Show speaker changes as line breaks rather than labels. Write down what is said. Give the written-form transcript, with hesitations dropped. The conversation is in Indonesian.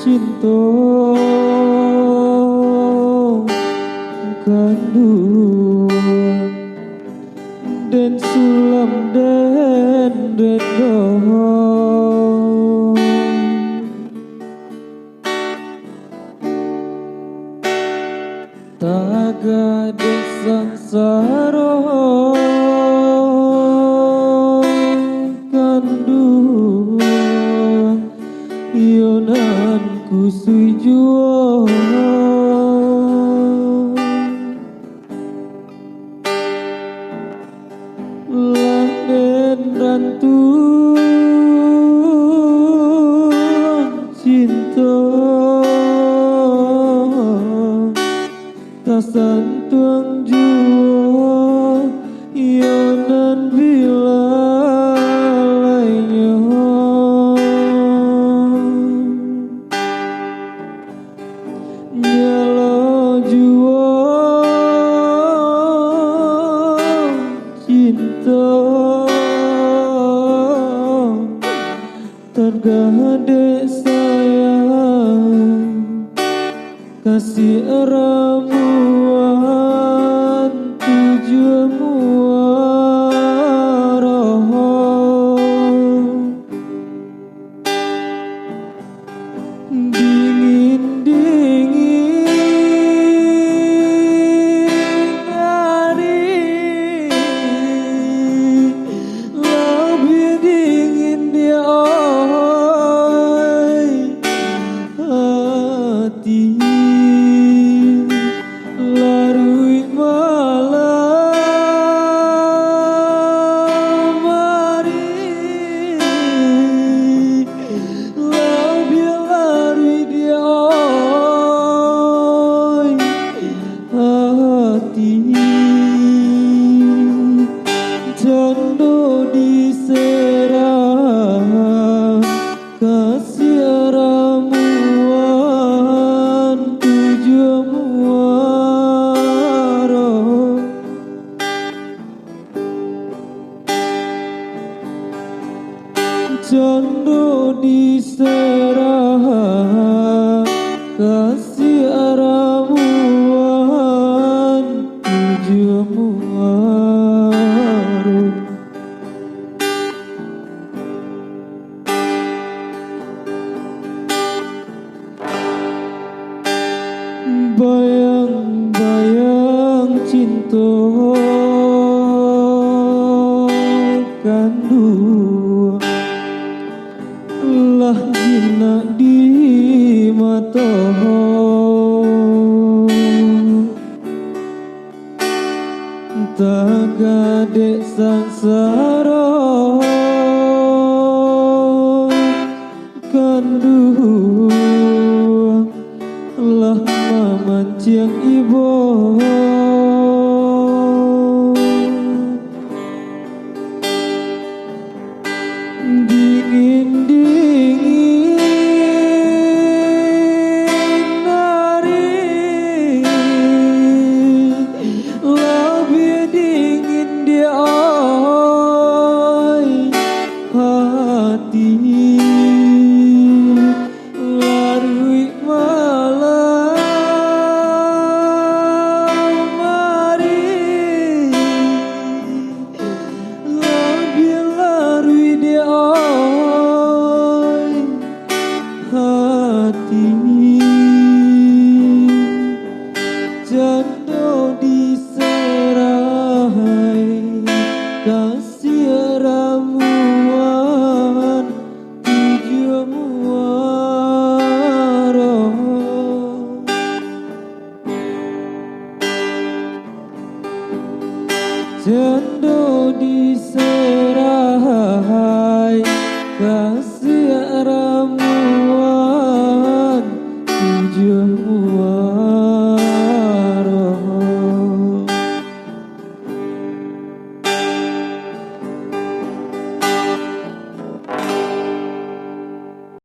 cinta kandung dan sulam dan redo tagade sangsara kandung yonan kusujuo laden rantun cinta tasantuang juo yonan bila lainyo nyalo juo cinta tergade sayang kasih ramuan tujuanmu dingin dingin hari lebih dingin dia hati larui malam hari lebih larui dia hati jondo diserah kasih ramuan tujuanmu jondo diserah kasih ramuan tujuanmu bayang-bayang cinta kandung lah jinak di mata tagade sangsara kandung lah mamancing ibu dingin dingin hari lebih dingin dia hati larui malam hari lebih larui dia hati jondo diserahai kasih ramuan tujuanmu jondo diserahai